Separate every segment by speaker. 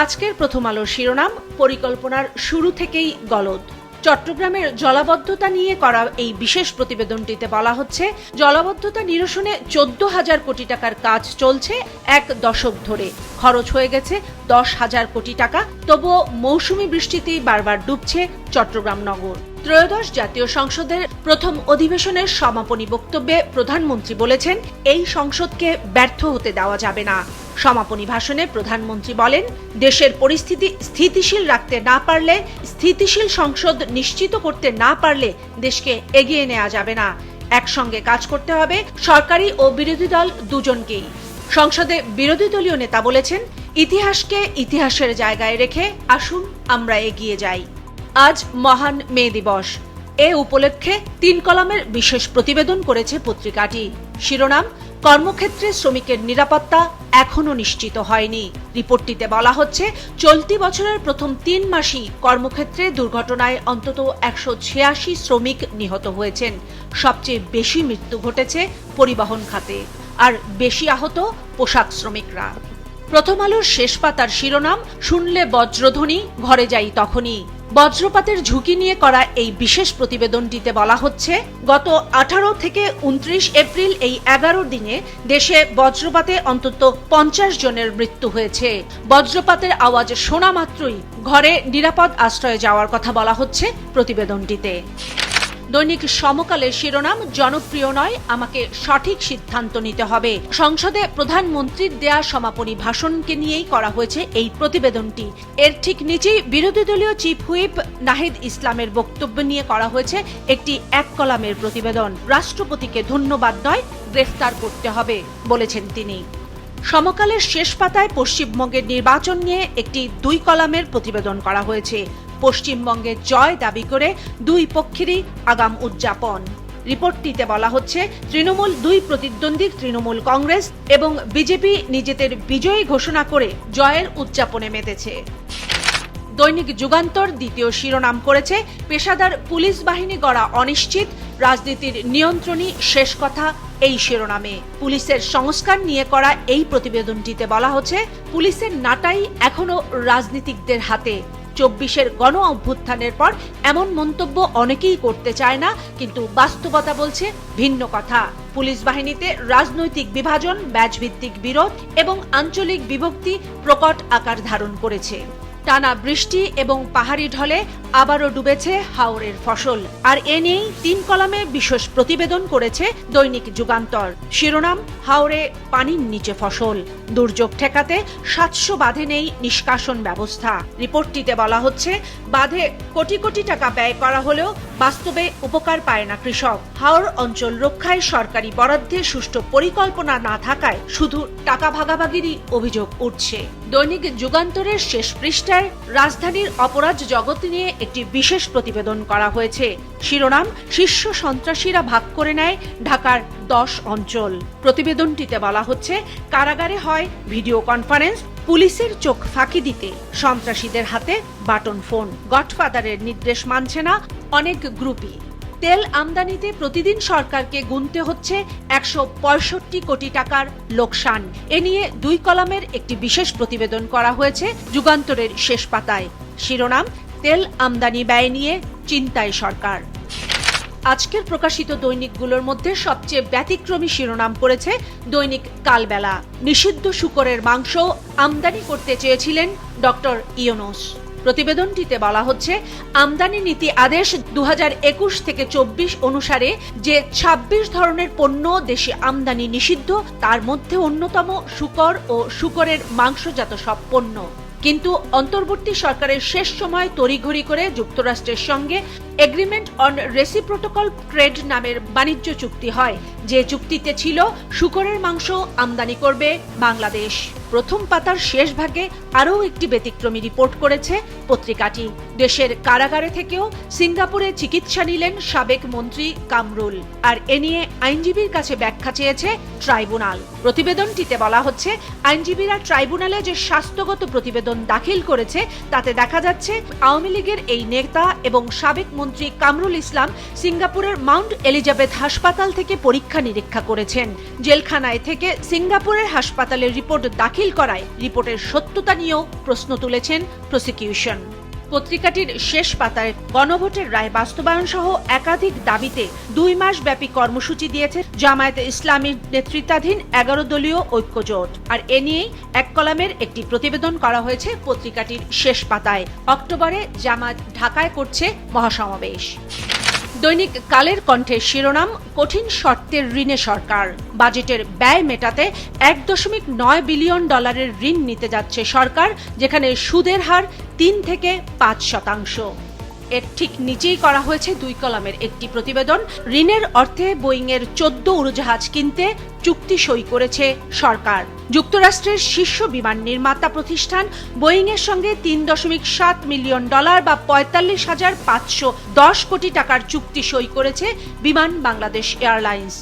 Speaker 1: আজকের প্রথম আলোর শিরোনাম, পরিকল্পনার শুরু থেকেই গলদ। চট্টগ্রামের জলাবদ্ধতা নিয়ে করা এই বিশেষ প্রতিবেদনটিতে বলা হচ্ছে, জলাবদ্ধতা নিরসনে 14,000 কোটি টাকার কাজ চলছে 1 দশক ধরে। খরচ হয়ে গেছে 10,000 কোটি টাকা, তবুও মৌসুমি বৃষ্টিতেই বারবার ডুবছে চট্টগ্রাম নগর। ত্রয়োদশ জাতীয় সংসদের প্রথম অধিবেশনের সমাপনী বক্তব্যে প্রধানমন্ত্রী বলেছেন, এই সংসদকে ব্যর্থ হতে দেওয়া যাবে না। সমাপনী ভাষণে প্রধানমন্ত্রী বলেন, দেশের পরিস্থিতি স্থিতিশীল রাখতে না পারলে, স্থিতিশীল সংসদ নিশ্চিত করতে না পারলে দেশকে এগিয়ে নেওয়া যাবে না। একসঙ্গে কাজ করতে হবে সরকারি ও বিরোধী দল দুজনকেই। সংসদে বিরোধী দলীয় নেতা বলেছেন, ইতিহাসকে ইতিহাসের জায়গায় রেখে আসুন আমরা এগিয়ে যাই। আজ মহান মে দিবস। এ উপলক্ষে 3 কলামের বিশেষ প্রতিবেদন করেছে পত্রিকাটি। শিরোনাম, কর্মক্ষেত্রে শ্রমিকের নিরাপত্তা এখনো নিশ্চিত হয়নি। রিপোর্টটিতে বলা হচ্ছে, চলতি বছরের প্রথম 3 মাসই কর্মক্ষেত্রে দুর্ঘটনায় অন্তত 186 শ্রমিক নিহত হয়েছেন। সবচেয়ে বেশি মৃত্যু ঘটেছে পরিবহন খাতে, আর বেশি আহত পোশাক শ্রমিকরা। প্রথম আলোর শেষ পাতার শিরোনাম, শুনলে বজ্রধ্বনি ঘরে যাই তখনই। বজ্রপাতের ঝুঁকি নিয়ে করা এই বিশেষ প্রতিবেদনটিতে বলা হচ্ছে, গত 18 থেকে 29 এপ্রিল এই 11 দিনে দেশে বজ্রপাতে অন্তত 50 জনের মৃত্যু হয়েছে। বজ্রপাতের আওয়াজ শোনা মাত্রই ঘরে নিরাপদ আশ্রয়ে যাওয়ার কথা বলা হচ্ছে প্রতিবেদনটিতে। দৈনিক সমকালের শিরোনাম, জনপ্রিয় নয়, আমাকে সঠিক সিদ্ধান্ত নিতে হবে। সংসদে প্রধানমন্ত্রীর দেয়া সমাপনী ভাষণকে নিয়েই করা হয়েছে এই প্রতিবেদনটি। এর ঠিক নিচেই বিরোধী দলীয় চিফ হুইপ নাহিদ ইসলামের বক্তব্য নিয়ে করা হয়েছে একটি 1 কলামের প্রতিবেদন। রাষ্ট্রপতিকে ধন্যবাদ নয়, গ্রেফতার করতে হবে বলেছেন তিনি। সমকালের শেষ পাতায় পশ্চিমবঙ্গের নির্বাচন নিয়ে একটি 2 কলামের প্রতিবেদন করা হয়েছে। পশ্চিমবঙ্গে জয় দাবি করে 2 পক্ষেরই আগাম উদযাপন। রিপোর্টটিতে বলা হচ্ছে, তৃণমূল 2 প্রতিদ্বন্দ্বী তৃণমূল কংগ্রেস এবং বিজেপি নিজেদের বিজয়ী ঘোষণা করে জয়ের উদযাপনে মেতেছে। দৈনিক যুগান্তর দ্বিতীয় শিরোনাম করেছে, পেশাদার পুলিশ বাহিনী গড়া অনিশ্চিত, রাজনীতির নিয়ন্ত্রণই শেষ কথা। এই শিরোনামে পুলিশের সংস্কার নিয়ে করা এই প্রতিবেদনটিতে বলা হচ্ছে, পুলিশের নাটাই এখনো রাজনীতিকদের হাতে। 24-এর গণ অভ্যুত্থানের পর এমন মন্তব্য অনেকেই করতে চায় না, কিন্তু বাস্তবতা বলছে ভিন্ন কথা। পুলিশ বাহিনীতে রাজনৈতিক বিভাজন, ব্যাচভিত্তিক বিরোধ এবং আঞ্চলিক বিভক্তি প্রকট আকার ধারণ করেছে। টানা বৃষ্টি এবং পাহাড়ি ঢলে আবারও ডুবেছে হাওরের ফসল, আর এ নিয়েই 3 কলামে বিশেষ প্রতিবেদন করেছে দৈনিক যুগান্তর। শিরোনাম, হাওরে পানির নিচে ফসল, দুর্যোগ ঠেকাতে 700 বাঁধে নেই নিষ্কাশন ব্যবস্থা। রিপোর্টটিতে বলা হচ্ছে, বাঁধে কোটি কোটি টাকা ব্যয় করা হলেও বাস্তবে উপকার পায় না কৃষক। হাওর অঞ্চল রক্ষায় সরকারি বরাদ্দে সুষ্ঠু পরিকল্পনা না থাকায় শুধু টাকা ভাগাভাগিরই অভিযোগ উঠছে। দৈনিক যুগান্তরের শেষ পৃষ্ঠায় রাজধানীর অপরাধ জগৎ নিয়ে একটি বিশেষ প্রতিবেদন করা হয়েছে। শিরোনাম, শীর্ষ সন্ত্রাসীরা ভাগ করে নেয় ঢাকার 10 অঞ্চল। প্রতিবেদনটিতে বলা হচ্ছে, কারাগারে হয় ভিডিও কনফারেন্স, পুলিশের চোখ ফাঁকি দিতে সন্ত্রাসীদের হাতে বাটন ফোন। গডফাদারের নির্দেশ মানছে না অনেক গ্রুপই। তেল আমদানিতে প্রতিদিন সরকারকে গুনতে হচ্ছে 165 কোটি টাকার লোকসান। এ নিয়ে 2 কলামের একটি বিশেষ প্রতিবেদন করা হয়েছে যুগান্তরের শেষ পাতায়। শিরোনাম, তেল আমদানি ব্যয় নিয়ে চিন্তায় সরকার। আজকের প্রকাশিত দৈনিকগুলোর মধ্যে সবচেয়ে ব্যতিক্রমী শিরোনাম করেছে দৈনিক কালবেলা। নিষিদ্ধ শূকরের মাংস আমদানি করতে চেয়েছিলেন ডক্টর ইউনূস। প্রতিবেদনটিতে বলা হচ্ছে, আমদানি নীতি আদেশ 2021 থেকে 24 অনুসারে যে 26 ধরনের পণ্য দেশে আমদানি নিষিদ্ধ, তার মধ্যে অন্যতম শূকর ও শূকরের মাংসজাত সব পণ্য। কিন্তু অন্তর্বর্তী সরকারের শেষ সময় তড়িঘড়ি করে যুক্তরাষ্ট্রের সঙ্গে এগ্রিমেন্ট অন রেসিপ্রোটোকল ট্রেড নামের বাণিজ্য চুক্তি হয়, যে চুক্তিতে ছিল শূকরের মাংস আমদানি করবে বাংলাদেশ। প্রথম পাতার শেষ ভাগে আরও একটি ব্যতিক্রমী রিপোর্ট করেছে পত্রিকাটি। দেশের কারাগারে থেকেও সিঙ্গাপুরে চিকিৎসা নিলেন সাবেক মন্ত্রী কামরুল, আর এ নিয়ে আইনজীবীর কাছে ব্যাখ্যা চেয়েছে ট্রাইব্যুনাল। প্রতিবেদনটিতে বলা হচ্ছে, আইনজীবীরা ট্রাইব্যুনালে যে স্বাস্থ্যগত প্রতিবেদন দাখিল করেছে তাতে দেখা যাচ্ছে, আওয়ামী লীগের এই নেতা এবং সাবেক মন্ত্রী কামরুল ইসলাম সিঙ্গাপুরের মাউন্ট এলিজাবেথ হাসপাতাল থেকে পরীক্ষা নিরীক্ষা করেছেন। জেলখানায় থেকে সিঙ্গাপুরের হাসপাতালের রিপোর্ট দাখিল দাখিল করায় রিপোর্টের সত্যতা নিয়েও প্রশ্ন তুলেছেন প্রসিকিউশন। পত্রিকাটির শেষ পাতায় গণভোটের রায় বাস্তবায়ন সহ একাধিক দাবিতে 2 মাস ব্যাপী কর্মসূচি দিয়েছে জামায়াতে ইসলামীর নেতৃত্বাধীন 11 দলীয় ঐক্যজোট। আর এ নিয়েই এক কলামের একটি প্রতিবেদন করা হয়েছে পত্রিকাটির শেষ পাতায়। অক্টোবরে জামায়াত ঢাকায় করছে মহাসমাবেশ। দৈনিক কালের কণ্ঠের শিরোনাম, কঠিন শর্তের ঋণে সরকার। বাজেটের ব্যয় মেটাতে $1.9 বিলিয়ন ঋণ নিতে যাচ্ছে সরকার, যেখানে সুদের হার 3 থেকে 5%। এর ঠিক নিচেই করা হয়েছে 2 কলামের একটি প্রতিবেদন। ঋণের অর্থে বোয়িংয়ের 14 উড়োজাহাজ কিনতে চুক্তি সই করেছে সরকার। যুক্তরাষ্ট্রের শীর্ষ বিমান নির্মাতা প্রতিষ্ঠান বোয়িংয়ের সঙ্গে $3.7 মিলিয়ন বা 45,510 কোটি টাকার চুক্তি সই করেছে বিমান বাংলাদেশ এয়ারলাইন্স।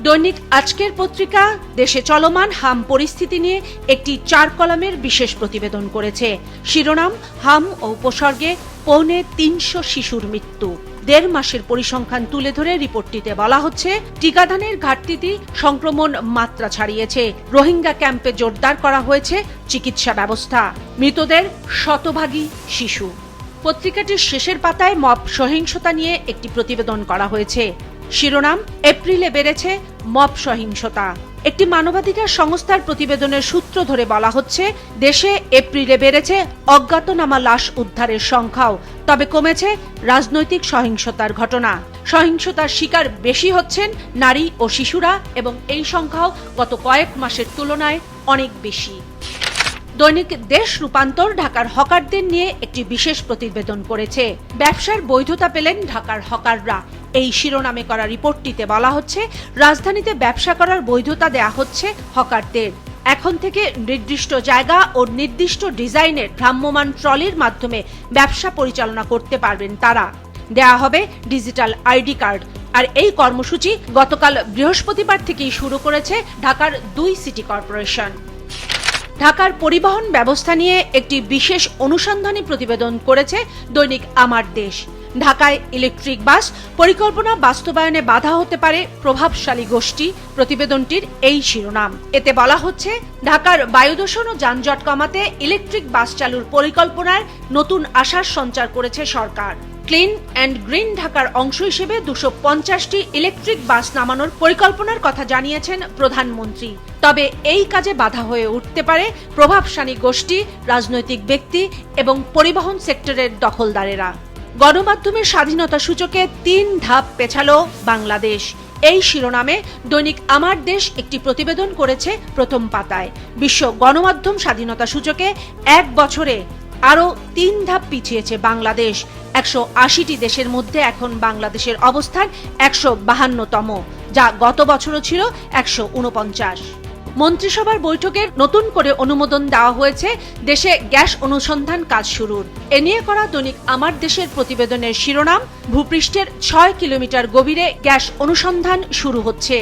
Speaker 1: দৈনিক আজকের পত্রিকা দেশে চলমান হাম পরিস্থিতি নিয়ে একটি 4 কলামের বিশেষ প্রতিবেদন করেছে। শিরোনাম, হাম ও উপসর্গে 350 শিশুর মৃত্যু। 1.5 মাসের পরিসংখ্যান তুলে ধরে রিপোর্টটিতে বলা হচ্ছে, টিকাদানের ঘাটতিতে সংক্রমণ মাত্রা ছাড়িয়েছে। রোহিঙ্গা ক্যাম্পে জোরদার করা হয়েছে চিকিৎসা ব্যবস্থা। মৃতদের শতভাগই শিশু। পত্রিকাটির শেষের পাতায় মব সহিংসতা নিয়ে একটি প্রতিবেদন করা হয়েছে। শিরোনাম, এপ্রিলে বেড়েছে মব সহিংসতা। একটি মানবাধিকার সংস্থার প্রতিবেদনের সূত্র ধরে বলা হচ্ছে, দেশে এপ্রিলে বেড়েছে অজ্ঞাতনামা লাশ উদ্ধারের সংখ্যাও, তবে কমেছে রাজনৈতিক সহিংসতার ঘটনা। সহিংসতার শিকার বেশি হচ্ছেন নারী ও শিশুরা, এবং এই সংখ্যাও গত কয়েক মাসের তুলনায় অনেক বেশি। দৈনিক দেশ রূপান্তর ঢাকার হকারদের নিয়ে একটি বিশেষ প্রতিবেদন করেছে। ব্যবসার বৈধতা পেলেন ঢাকার হকাররা। এই শিরোনামে করা রিপোর্টটিতে বলা হচ্ছে, রাজধানীতে ব্যবসা করার বৈধতা দেয়া হচ্ছে হকারদের। এখন থেকে নির্দিষ্ট জায়গা ও নির্দিষ্ট ডিজাইনের ভ্রাম্যমাণ ট্রলির মাধ্যমে ব্যবসা পরিচালনা করতে পারবেন তারা। দেয়া হবে ডিজিটাল আইডি কার্ড। আর এই কর্মসূচি গতকাল বৃহস্পতিবার থেকেই শুরু করেছে ঢাকার 2 সিটি কর্পোরেশন। ঢাকার পরিবহন ব্যবস্থা নিয়ে একটি বিশেষ অনুসন্ধানী প্রতিবেদন করেছে দৈনিক আমার দেশ। ঢাকায় ইলেকট্রিক বাস পরিকল্পনা বাস্তবায়নে বাধা হতে পারে প্রভাবশালী গোষ্ঠী, প্রতিবেদনটির এই শিরোনাম। এতে বলা হচ্ছে, ঢাকার বায়ুদূষণ ও যানজট কমাতে ইলেকট্রিক বাস চালুর পরিকল্পনায় নতুন আশার সঞ্চার করেছে সরকার। ক্লিন অ্যান্ড গ্রিন ঢাকার অংশ হিসেবে 250টি ইলেকট্রিক বাস নামানোর পরিকল্পনার কথা জানিয়েছেন প্রধানমন্ত্রী। তবে এই কাজে বাধা হয়ে উঠতে পারে প্রভাবশালী গোষ্ঠী, রাজনৈতিক ব্যক্তি এবং পরিবহন সেক্টরের দখলদারেরা। গণমাধ্যমের স্বাধীনতা সূচকে 3 ধাপ পেছালো বাংলাদেশ। এই শিরোনামে দৈনিক আমার দেশ একটি প্রতিবেদন করেছে প্রথম পাতায়। বিশ্ব গণমাধ্যম স্বাধীনতা সূচকে 1 বছরে আরও 3 ধাপ পিছিয়েছে বাংলাদেশ। 180টি দেশের মধ্যে এখন বাংলাদেশের অবস্থান 152তম, যা গত বছরও ছিল 149। মন্ত্রিসভার বৈঠকের নতুন করে অনুমোদন দেওয়া হয়েছে দেশে গ্যাস অনুসন্ধান কাজ শুরুর। এ নিয়ে করা দৈনিক আমার দেশের প্রতিবেদনের শিরোনাম, ভূপৃষ্ঠের 6 কিলোমিটার গভীরে গ্যাস অনুসন্ধান শুরু হচ্ছে।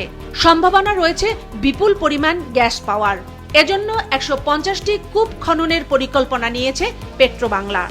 Speaker 1: সম্ভাবনা রয়েছে বিপুল পরিমাণ গ্যাস পাওয়ার। এজন্য 150টি কূপ খননের পরিকল্পনা নিয়েছে পেট্রোবাংলা।